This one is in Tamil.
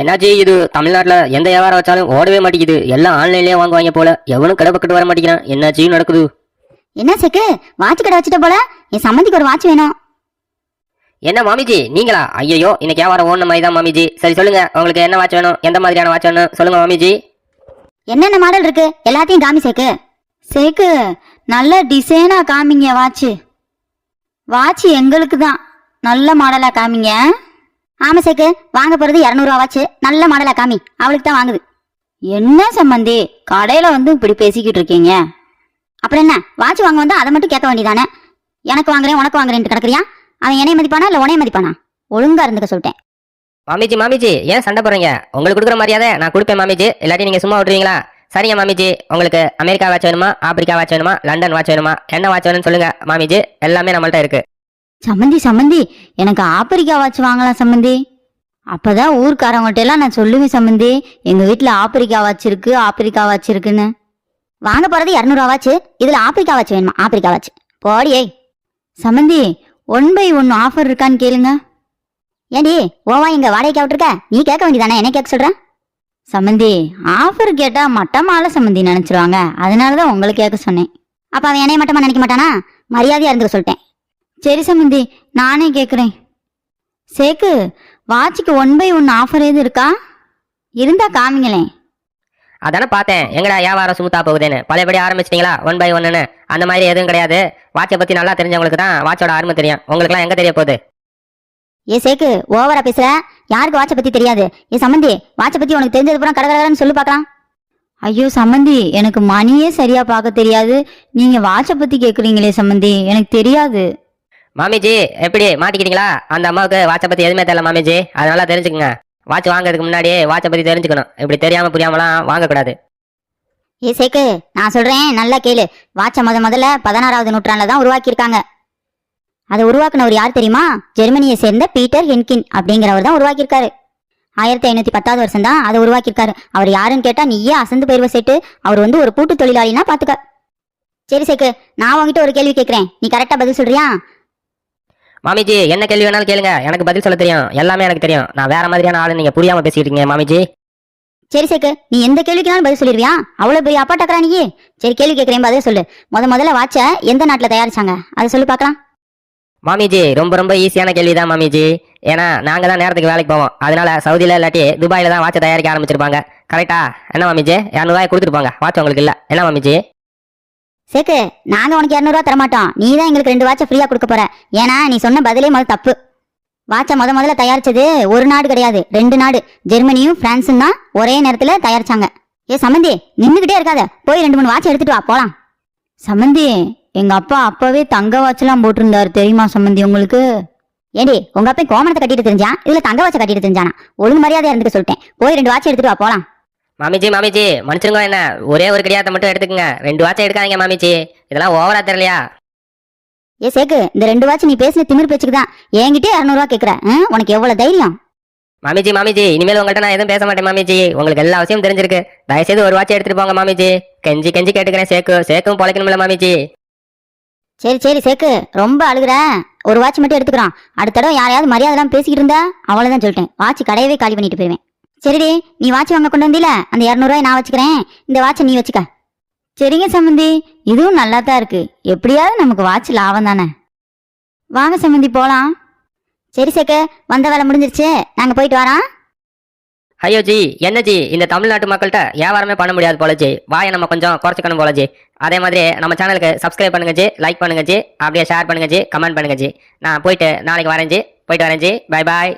என்னாச்சு இது தமிழ்நாட்டுல எந்த வியாபாரம் வச்சாலும் ஓடவே மாட்டேங்குது. எல்லாம் ஆன்லைன்லயே வாங்குவாங்க போல. எவனும் கடை பக்கத்து வர மாட்டேங்கிறான். என்னாச்சு நடக்குது? என்ன சேக்கு வாட்ச் கடை வச்சுட்ட போல. என் சம்மந்திக்கு ஒரு வாட்ச் வேணும். என்ன மாமிஜி நீங்களா? ஐயோ இன்னைக்கு வியாபாரம் ஓடன மாதிரி தான் மாமிஜி. சரி சொல்லுங்க, உங்களுக்கு என்ன வாட்ச் வேணும், எந்த மாதிரியான வாட்ச் வேணும் சொல்லுங்க மாமிஜி. என்னென்ன மாடல் இருக்கு எல்லாத்தையும் காமி சேக்கு. சேக்கு நல்ல டிசைனா காமிங்க வாட்ச். வாட்ச் எங்களுக்கு தான், நல்ல மாடலா காமிங்க. ஆமா சேக்கு, வாங்க போறது 200 ரூபா வாட்ச், நல்ல மாடலா காமி, அவளுக்கு தான் வாங்குது. என்ன சம்பந்தி கடையில வந்து இப்படி பேசிக்கிட்டு இருக்கீங்க? அப்புறம் என்ன, வாட்ச் வாங்க வந்தா அதை மட்டும் கேட்க வேண்டியதானே? எனக்கு வாங்குறேன் உனக்கு வாங்குறேன்ட்டு கிடக்குறியா? அவன் என்னைய மதிப்பானா இல்ல உனைய மதிப்பானா? ஒழுங்கா இருந்துக்க சொல்லிட்டேன். மாமிஜி மாமிஜி ஏன் சண்டை போடுறீங்க? உங்களுக்கு கொடுக்குற மரியாதை நான் கொடுப்பேன் மாமிஜி, இல்லாட்டி நீங்க சும்மா விட்டுருவீங்களா? சரிங்க மாமிஜி, உங்களுக்கு அமெரிக்கா வாட்ச் வேணுமா, ஆப்பிரிக்கா வாட்ச் வேணுமா, லண்டன் வாட்ச் வேணுமா, என்ன வாட்ச் வேணும்னு சொல்லுங்க மாமிஜி, எல்லாமே நம்மள்ட்ட இருக்கு. சம்மந்தி எனக்கு ஆப்பிரிக்கா வாட்ச் வாங்கலாம் சம்மந்தி. அப்பதான் ஊர்க்காரவங்கள்ட்ட எல்லாம் நான் சொல்லுவேன் சம்மந்தி, எங்க வீட்டுல ஆப்பிரிக்கா வாட்ச் இருக்கு, ஆப்பிரிக்கா வாட்ச் இருக்குன்னு. வாங்க போறது 200 ரூபா வாட்ச், இதுல ஆப்பிரிக்கா வாட்ச் வேணுமா? ஆப்பிரிக்கா வாட்ச் போடியே. சம்மந்தி 1/1 ஆஃபர் இருக்கான்னு கேளுங்க. ஏண்டி ஓவா எங்க வாடகைக்கு விட்டுருக்க? நீ கேட்க வேண்டியதானே, என்ன கேட்க சொல்ற? சம்மந்தி ஆஃபர் கேட்டா மட்டமால சம்மந்தி நினைச்சிருவாங்க, அதனாலதான் உங்களுக்கு கேட்க சொன்னேன். அப்ப அவன் என்னைய மட்டமா நினைக்க மாட்டானா? மரியாதையா இருந்துக்க சொல்லிட்டேன். சரி சம்மந்தி நானே கேக்குறேன். சேக்கு வாட்சுக்கு 1/1 ஆஃபர் எது இருக்கா? இருந்தா காமிங்களேன். அதானே பார்த்தேன், எங்கடா வியாபாரம் சுமுத்தா போகுதுன்னு. பழையபடி ஆரம்பிச்சிட்டீங்களா 1/1ன்னு? அந்த மாதிரி எதுவும் கிடையாது. வாட்சை பத்தி நல்லா தெரிஞ்சவங்களுக்கு தான் வாட்சோட அருமை தெரியும், உங்களுக்குலாம் எங்க தெரிய போகுது? ஏ சேக்கு ஓவரா பேசுற. யாருக்கு வாட்சை பத்தி தெரியாது? ஏ சம்மந்தி வாட்சை பத்தி உனக்கு தெரிஞ்சது பூரா கடகடன்னு சொல்லி பார்க்கலாம். ஐயோ சம்மந்தி எனக்கு மணியே சரியா பார்க்க தெரியாது, நீங்க வாட்சை பத்தி கேக்குறீங்களே சம்மந்தி, எனக்கு தெரியாது. மாமிஜி எப்படி மாட்டிக்கிட்டீங்களா? அந்த அம்மாவுக்கு வாட்சை பத்தி எதுவுமே தெரியல மாமிஜி, அதனால தெரிஞ்சுக்கங்க. வாட்ச் வாங்குறதுக்கு முன்னாடி வாட்சை பத்தி தெரிஞ்சுக்கணும், இப்படி தெரியாம புரியாமலாம் வாங்கக்கூடாது. ஏ சேக்கு நான் சொல்றேன் நல்லா கேளு. வாட்சை முதல்ல 16வது நூற்றாண்டுல தான் உருவாக்கியிருக்காங்க. அதை உருவாக்குனவர் யார் தெரியுமா? ஜெர்மனியை சேர்ந்த பீட்டர் ஹென்கின் அப்படிங்கிறவர் தான் உருவாக்கியிருக்காரு. 1510வது வருஷம் தான் அதை உருவாக்கியிருக்காரு. அவர் யாருன்னு கேட்டா நீயே அசந்து போயிருவ சேட்டு. அவர் வந்து ஒரு கூட்டு தொழிலாளினா பாத்துக்க. சரி சேக்கு நான் உங்ககிட்ட ஒரு கேள்வி கேட்கிறேன், நீ கரெக்டா பதில் சொல்றியா? மாமிஜி என்ன கேள்வி வேணாலும் கேளுங்க, எனக்கு பதில் சொல்ல தெரியும், எல்லாமே எனக்கு தெரியும். நான் வேற மாதிரியான ஆளு, நீங்க புரியாம பேசிட்டு இருக்கீங்க மாமிஜி. சரி சேக்கு நீ எந்த கேள்விக்குனாலும் பதில் சொல்லிடுவியா? அவ்வளவு பெரிய அப்பா டக்கரா நீ. சரி கேள்வி கேட்கிறேன் பதில் சொல்லு. முதல்ல வாட்சை எந்த நாட்டுல தயாரிச்சாங்க அதை சொல்லி பார்க்கலாம். மாமிஜி ரொம்ப ஈஸியான கேள்விதான் மாமிஜி. ஏன்னா நாங்க தான் நேரத்துக்கு வேலைக்கு போவோம், அதனால சவுதியில இல்லாட்டி துபாயில தான் வாட்சை தயாரிக்க ஆரம்பிச்சிருப்பாங்க. கரெக்டா? என்ன மாமிஜி? 200 ரூபாய் கொடுத்துருப்பாங்க, வாட்ச் உங்களுக்கு இல்ல என்ன மாமிஜி? சேக்கு நாங்க உனக்கு 200 ரூபா தரமாட்டோம், நீ தான் எங்களுக்கு 2 வாட்சை ஃப்ரீயா கொடுக்க போற. ஏன்னா நீ சொன்ன பதிலே தப்பு. வாட்சை முதல்ல தயாரிச்சது ஒரு நாடு கிடையாது, 2 நாடு, ஜெர்மனியும் பிரான்ஸும் தான் ஒரே நேரத்துல தயாரிச்சாங்க. ஏ சம்மந்தி நின்றுகிட்டே இருக்காத, போய் 2-3 வாட்சை எடுத்துட்டு வா போலாம். சம்மந்தி எங்க அப்பா அப்பவே தங்க வாட்செல்லாம் போட்டிருந்தாரு தெரியுமா சம்மந்தி உங்களுக்கு? ஏடி உங்க அப்பா கோமணத்தை கட்டிட்டு தெரிஞ்சான், இதுல தங்க வாட்சை கட்டிட்டு தெரிஞ்சானா? ஒழுங்கு மரியாதையா இருந்துக்க சொல்லிட்டேன், போய் 2 வாட்சை எடுத்துட்டு வா போலாம். மாமிஜி மன்னிச்சிருங்க, என்ன ஒரே ஒரு கிடையாத மட்டும் எடுத்துக்கங்க, 2 வாட்சை எடுக்காதீங்க மாமிஜி, இதெல்லாம் ஓவரா தெரியலையா? ஏ சேக்கு இந்த 2 வாட்சை நீ பேசின திமிர் பேச்சுக்கு தான் என்கிட்டே 200 ரூபா கேக்குற. உனக்கு எவ்வளவு தைரியம்? மாமிஜி இனிமேல் உங்கள்கிட்ட நான் எதுவும் பேச மாட்டேன் மாமிஜி, உங்களுக்கு எல்லா விஷயம் தெரிஞ்சிருக்கு. தயவுசெய்து ஒரு வாட்சை எடுத்துட்டு போங்க மாமிஜி, கெஞ்சி கேட்டுக்கிறேன். சேக்கும் பொழைக்கணும்ல மாமிஜி. சரி சேக்கு ரொம்ப அழுகுற, ஒரு வாட்ச் மட்டும் எடுத்துக்கிறான். அடுத்த தடவை யாரையாவது மரியாதைலாம் பேசிக்கிட்டு இருந்தா அவ்வளவுதான் சொல்லிட்டேன், வாட்ச் கடையவே காலி பண்ணிட்டு போயிருவேன். சரிடி நீ வாட்ச் வாங்க கொண்டு வந்தீல, அந்த 200 ரூபாய் நான் வச்சுக்கிறேன், இந்த வாட்சை நீ வச்சுக்க. சரிங்க சம்மந்தி இதுவும் நல்லா தான் இருக்கு, எப்படியாவது நமக்கு வாட்ச் லாபம் தானே. வாங்க சம்மந்தி போலாம். சரி சேக்கு வந்த வேலை முடிஞ்சிருச்சு, நாங்க போயிட்டு வரோம். ஐயோ ஜி என்ன ஜி, இந்த தமிழ்நாட்டு மக்கள்கிட்ட வியாபாரமே பண்ண முடியாது போல ஜி, வாயை நம்ம கொஞ்சம் குறைச்சிக்கணும் போல ஜி. அதே மாதிரி நம்ம சேனலுக்கு சப்ஸ்கிரைப் பண்ணுங்க ஜி, லைக் பண்ணுங்க ஜி, அப்படியே ஷேர் பண்ணுங்க ஜி, கமெண்ட் பண்ணுங்க ஜி. நான் போயிட்டு நாளைக்கு வரேன் ஜி, போயிட்டு வரேன் ஜி, பை பாய்.